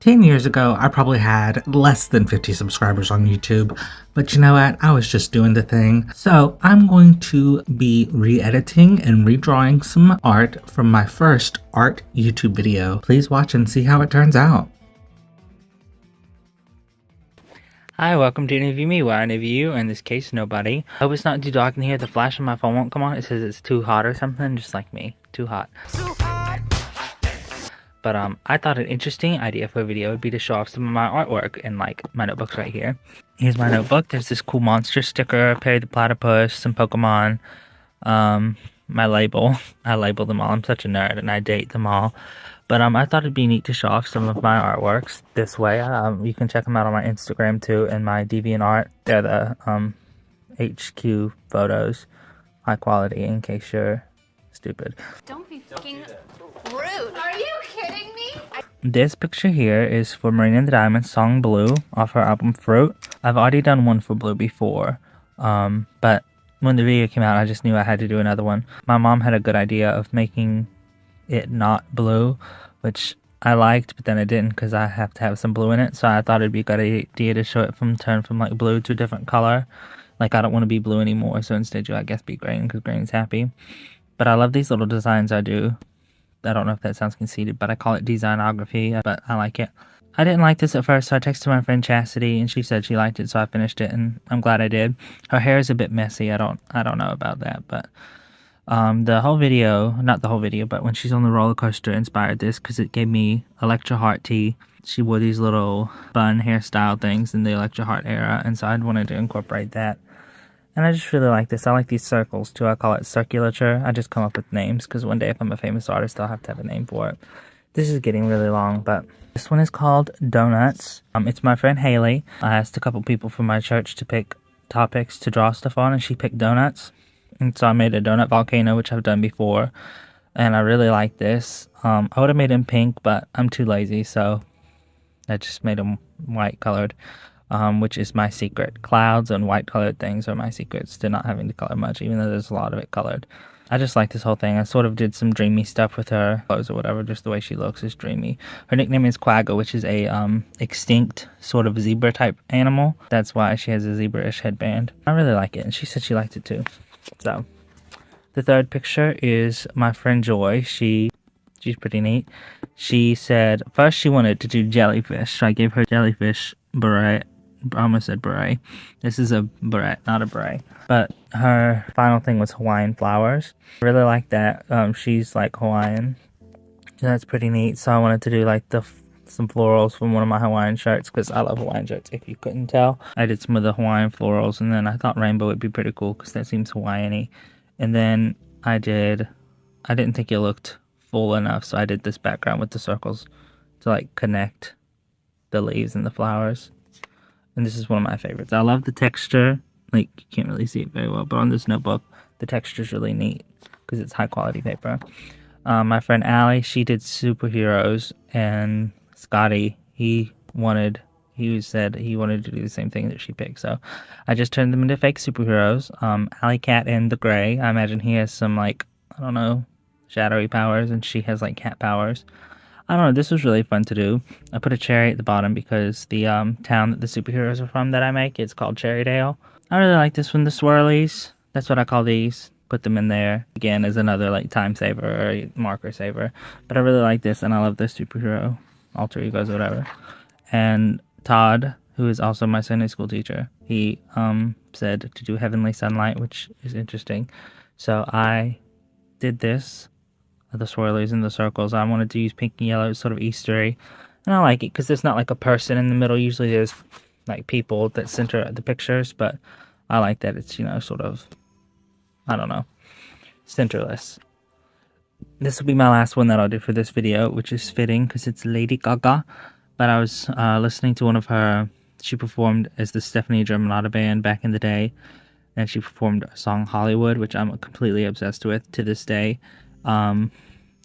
10 years ago, I probably had less than 50 subscribers on YouTube, but you know what? I was just doing the thing. So I'm going to be re-editing and redrawing some art from my first art YouTube video. Please watch and see how it turns out. Hi, welcome to Interview Me, where I interview you, in this case, nobody. I hope it's not too dark in here, the flash on my phone won't come on, it says it's too hot or something, just like me, too hot. But I thought an interesting idea for a video would be to show off some of my artwork in like my notebooks right here. Here's my notebook, there's this cool monster sticker, Perry the Platypus, some Pokemon, my label. I label them all, I'm such a nerd and I date them all. But I thought it'd be neat to show off some of my artworks this way. You can check them out on my Instagram too, and my DeviantArt. They're the HQ photos, high quality. In case you're stupid. Don't be fucking rude. Are you kidding me? This picture here is for Marina and the Diamonds' song "Blue" off her album "Fruit." I've already done one for Blue before, but when the video came out, I just knew I had to do another one. My mom had a good idea of making it not blue, which I liked, but then I didn't because I have to have some blue in it, so I thought it'd be a good idea to show it turn from like blue to a different color. Like, I don't want to be blue anymore, so instead you, I guess, be green because green's happy. But I love these little designs I do. I don't know if that sounds conceited, but I call it designography, but I like it. I didn't like this at first, so I texted my friend Chastity, and she said she liked it, so I finished it, and I'm glad I did. Her hair is a bit messy, I don't know about that, but the whole video, not the whole video, but when she's on the roller coaster inspired this because it gave me Electra Heart tea. She wore these little bun hairstyle things in the Electra Heart era, and so I wanted to incorporate that. And I just really like this. I like these circles too. I call it circulature. I just come up with names because one day if I'm a famous artist, I'll have to have a name for it. This is getting really long, but this one is called Donuts. It's my friend Haley. I asked a couple people from my church to pick topics to draw stuff on, and she picked donuts. And so I made a donut volcano, which I've done before, and I really like this. I would have made him pink, but I'm too lazy, so I just made him white colored, which is my secret. Clouds and white colored things are my secrets to not having to color much, even though there's a lot of it colored. I just like this whole thing. I sort of did some dreamy stuff with her clothes or whatever, just the way she looks is dreamy. Her nickname is Quagga, which is a extinct sort of zebra type animal. That's why she has a zebra-ish headband. I really like it, and she said she liked it too. So, the third picture is my friend Joy. She's pretty neat. She said, first she wanted to do jellyfish, so I gave her jellyfish beret. I almost said beret. This is a beret, not a beret. But her final thing was Hawaiian flowers. I really like that. She's like Hawaiian. So that's pretty neat. So I wanted to do like some florals from one of my Hawaiian shirts because I love Hawaiian shirts, if you couldn't tell. I did some of the Hawaiian florals, and then I thought rainbow would be pretty cool because that seems Hawaiian-y. And then I didn't think it looked full enough, so I did this background with the circles to like connect the leaves and the flowers. And this is one of my favorites. I love the texture. Like, you can't really see it very well, but on this notebook, the texture is really neat because it's high quality paper. My friend Allie, she did superheroes, and Scotty, he said he wanted to do the same thing that she picked, so I just turned them into fake superheroes. Alley Cat and the Gray, I imagine he has some, like, I don't know, shadowy powers, and she has, like, cat powers. I don't know, this was really fun to do. I put a cherry at the bottom because the town that the superheroes are from that I make, it's called Cherrydale. I really like this one, the swirlies. That's what I call these. Put them in there again as another like time saver or marker saver. But I really like this, and I love the superhero alter egos or whatever. And Todd, who is also my Sunday school teacher, he said to do Heavenly Sunlight, which is interesting. So I did this, the swirlies and the circles. I wanted to use pink and yellow, sort of Eastery, and I like it because there's not like a person in the middle. Usually there's like people that center the pictures, but I like that it's, you know, sort of, I don't know, centerless. This will be my last one that I'll do for this video, which is fitting because it's Lady Gaga. But I was listening to one of her, she performed as the Stephanie Germanotta band back in the day, and she performed a song Hollywood, which I'm completely obsessed with to this day. And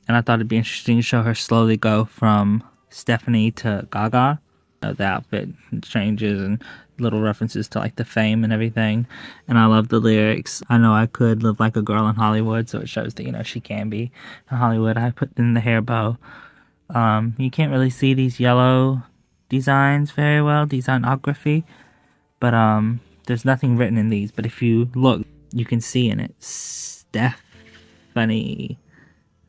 I thought it'd be interesting to show her slowly go from Stephanie to Gaga. The outfit changes and little references to like the fame and everything, and I love the lyrics. I know I could live like a girl in Hollywood, so it shows that, you know, she can be in Hollywood. I put in the hair bow, You can't really see these yellow designs very well, designography, but there's nothing written in these, but if you look, you can see in it Stephanie.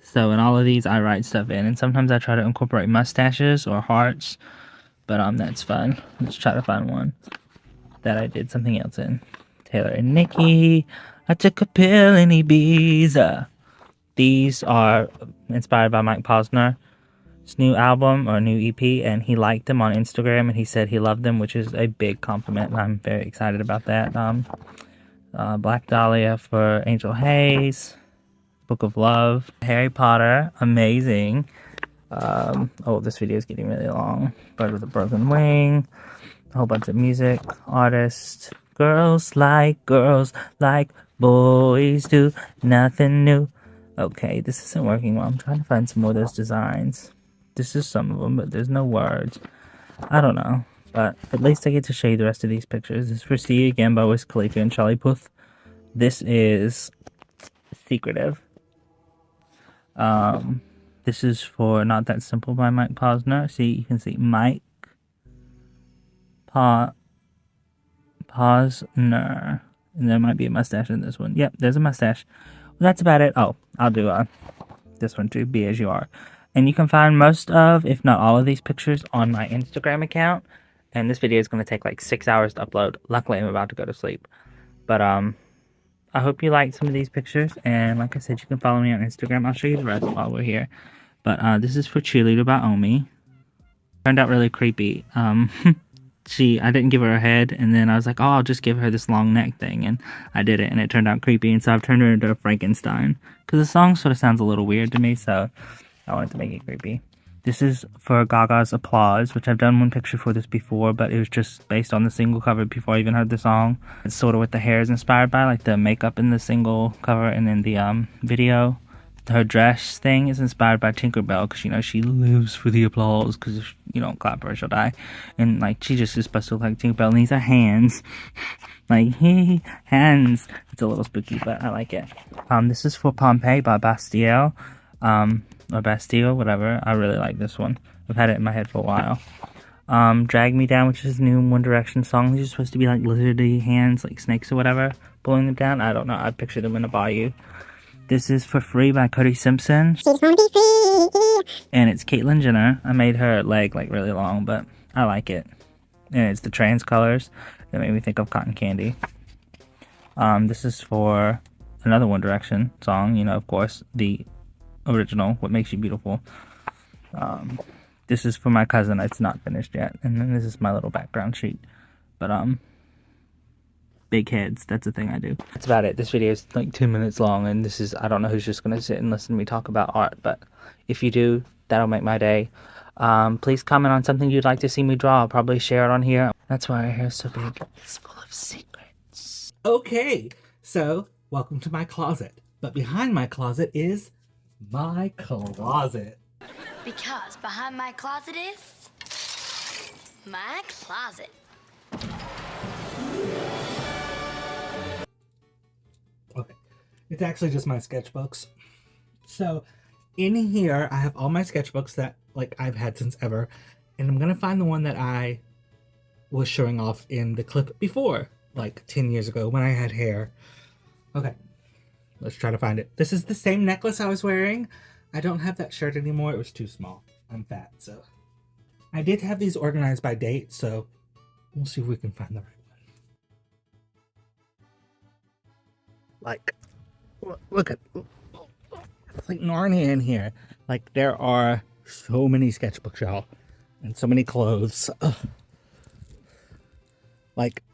So in all of these I write stuff in, and sometimes I try to incorporate mustaches or hearts, but that's fun. Let's try to find one that I did something else in. Taylor and Nikki, I took a pill in Ibiza. These are inspired by Mike Posner's new album or new EP, and he liked them on Instagram, and he said he loved them, which is a big compliment, and I'm very excited about that. Black Dahlia for Angel Hayes, Book of Love, Harry Potter, amazing. Oh, this video is getting really long. Bird with a Broken Wing, a whole bunch of music, artists, girls like boys do, nothing new. Okay, this isn't working well. I'm trying to find some more of those designs. This is some of them, but there's no words. I don't know, but at least I get to show you the rest of these pictures. This is for See You Again by Wiz Khalifa and Charlie Puth. This is Secretive. This is for Not That Simple by Mike Posner. See, you can see Mike Posner. And there might be a mustache in this one. Yep, there's a mustache. Well, that's about it. Oh, I'll do this one too, Be As You Are. And you can find most of, if not all of these pictures on my Instagram account. And this video is going to take like 6 hours to upload. Luckily, I'm about to go to sleep. But, I hope you liked some of these pictures. And like I said, you can follow me on Instagram. I'll show you the rest while we're here. But, this is for Cheerleader by Omi. Turned out really creepy. I didn't give her a head, and then I was like, oh, I'll just give her this long neck thing, and I did it, and it turned out creepy, and so I've turned her into a Frankenstein, because the song sort of sounds a little weird to me, so I wanted to make it creepy. This is for Gaga's Applause, which I've done one picture for this before, but it was just based on the single cover before I even heard the song. It's sort of what the hair is inspired by, like the makeup in the single cover, and then the video. Her dress thing is inspired by Tinkerbell, because, she lives for the applause, because if you don't clap for her, she'll die. And, she just is supposed to look like Tinkerbell, and these are hands. Hands. It's a little spooky, but I like it. This is for Pompeii by Bastille, or Bastille, whatever. I really like this one. I've had it in my head for a while. Drag Me Down, which is a new One Direction song. These are supposed to be like lizardy hands, like snakes or whatever, pulling them down. I don't know. I pictured them in a bayou. This is for Free by Cody Simpson. She's gonna be free. And it's Caitlyn Jenner. I made her leg really long, but I like it. And it's the trans colors that made me think of cotton candy. This is for another One Direction song, of course, the original, What Makes You Beautiful. This is for my cousin. It's not finished yet. And then this is my little background sheet. But, big heads, that's the thing I do. That's about it. This video is 2 minutes long, and I don't know who's just gonna sit and listen to me talk about art, but if you do, that'll make my day. Please comment on something you'd like to see me draw. I'll probably share it on here. That's why our hair is so big. It's full of secrets. Okay, so welcome to my closet. But behind my closet is my closet. Because behind my closet is my closet. Okay, it's actually just my sketchbooks. So in here, I have all my sketchbooks that I've had since ever, and I'm gonna find the one that I was showing off in the clip before, 10 years ago when I had hair. Okay, let's try to find it. This is the same necklace I was wearing. I don't have that shirt anymore. It was too small. I'm fat, so. I did have these organized by date, so we'll see if we can find the right one. Look at, it's like Narnia in here. There are so many sketchbooks, y'all, and so many clothes. Ugh.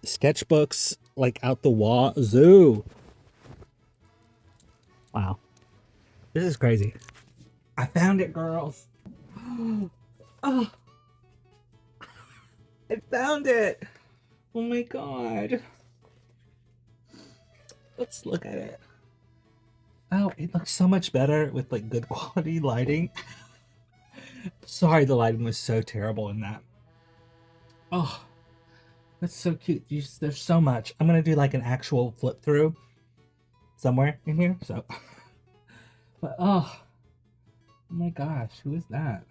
Sketchbooks, out the wazoo. Wow. This is crazy. I found it, girls. Oh. I found it. Oh my god. Let's look at it. Oh, it looks so much better with good quality lighting. Sorry, the lighting was so terrible in that. Oh, that's so cute. There's so much. I'm gonna do an actual flip through somewhere in here. So, but oh my gosh, who is that?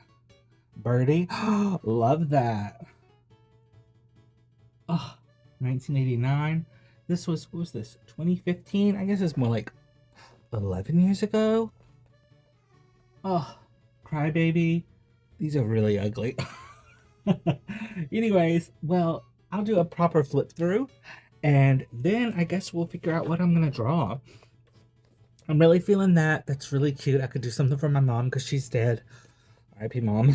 Birdie. Love that. Oh, 1989. This was, what was this? 2015? I guess it's more like 11 years ago. Oh, Crybaby. These are really ugly. Anyways, well, I'll do a proper flip through and then I guess we'll figure out what I'm gonna draw. I'm really feeling that. That's really cute. I could do something for my mom because she's dead. R.I.P. Mom. I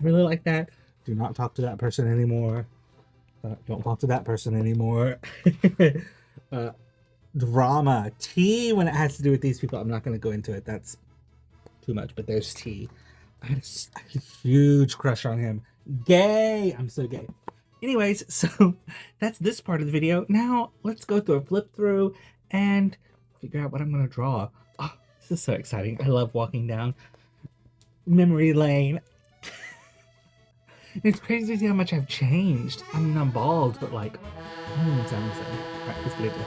really like that. Do not talk to that person anymore. Don't talk to that person anymore. Drama. Tea when it has to do with these people. I'm not going to go into it. That's too much, but there's Tea. I had a huge crush on him. Gay. I'm so gay. Anyways, so that's this part of the video. Now let's go through a flip through and figure out what I'm going to draw. Oh, this is so exciting. I love walking down memory lane. It's crazy to see how much I've changed. I mean, I'm bald, but like, I don't even sound the same. Alright, let's get into it.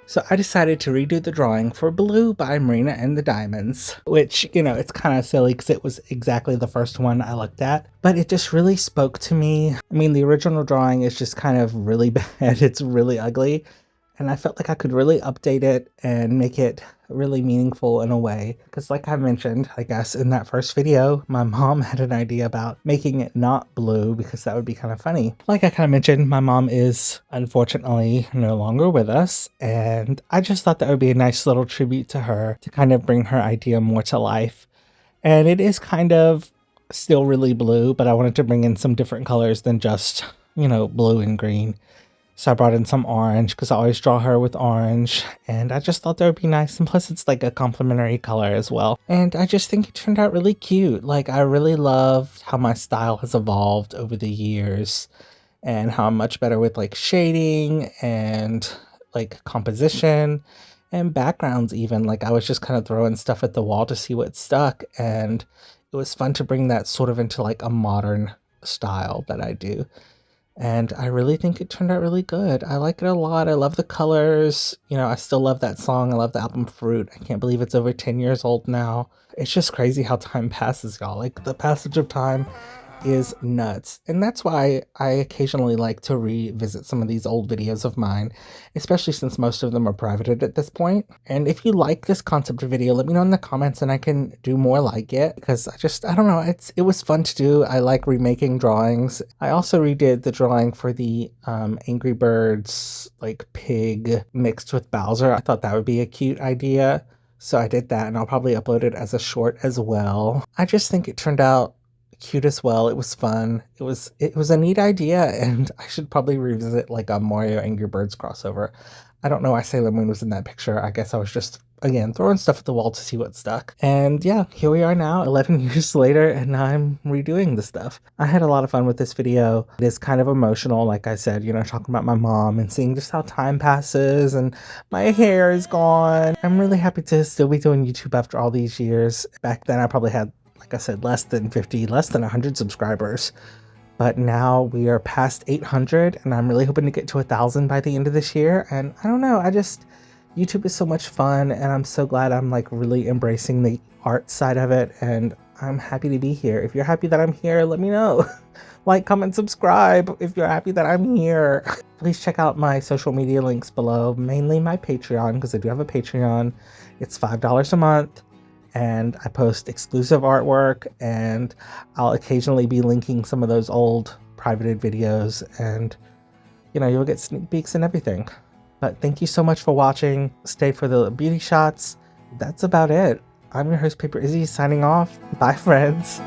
So I decided to redo the drawing for Blue by Marina and the Diamonds, which, you know, it's kind of silly because it was exactly the first one I looked at, but it just really spoke to me. I mean, the original drawing is just kind of really bad. It's really ugly. And I felt like I could really update it and make it really meaningful in a way. Because like I mentioned, I guess, in that first video, my mom had an idea about making it not blue because that would be kind of funny. Like I kind of mentioned, my mom is unfortunately no longer with us. And I just thought that would be a nice little tribute to her to kind of bring her idea more to life. And it is kind of still really blue, but I wanted to bring in some different colors than just, you know, blue and green. So I brought in some orange because I always draw her with orange. And I just thought that would be nice. And plus it's like a complementary color as well. And I just think it turned out really cute. Like I really loved how my style has evolved over the years. And how I'm much better with like shading and like composition and backgrounds even. Like I was just kind of throwing stuff at the wall to see what stuck. And it was fun to bring that sort of into like a modern style that I do. And I really think it turned out really good. I like it a lot. I love the colors. You know, I still love that song. I love the album Fruit. I can't believe it's over 10 years old now. It's just crazy how time passes, y'all. Like, the passage of time is nuts. And that's why I occasionally like to revisit some of these old videos of mine, especially since most of them are privated at this point. And if you like this concept video, let me know in the comments and I can do more like it, because I don't know, it was fun to do. I like remaking drawings. I also redid the drawing for the Angry Birds like pig mixed with Bowser. I thought that would be a cute idea. So I did that and I'll probably upload it as a short as well. I just think it turned out cute as well. It was fun. It was a neat idea, and I should probably revisit like a Mario Angry Birds crossover. I don't know why Sailor Moon was in that picture. I guess I was just, again, throwing stuff at the wall to see what stuck. And yeah, here we are now, 11 years later, and I'm redoing the stuff. I had a lot of fun with this video. It is kind of emotional, like I said, you know, talking about my mom and seeing just how time passes and my hair is gone. I'm really happy to still be doing YouTube after all these years. Back then, I probably had, like I said, less than 100 subscribers. But now we are past 800 and I'm really hoping to get to 1,000 by the end of this year. And I don't know, YouTube is so much fun, and I'm so glad I'm like really embracing the art side of it, and I'm happy to be here. If you're happy that I'm here, let me know. Like, comment, subscribe if you're happy that I'm here. Please check out my social media links below, mainly my Patreon, because I do have a Patreon. It's $5 a month, and I post exclusive artwork, and I'll occasionally be linking some of those old privated videos, and you know, you'll get sneak peeks and everything. But thank you so much for watching. Stay for the beauty shots. That's about it. I'm your host, Paper Izzy, signing off. Bye, friends.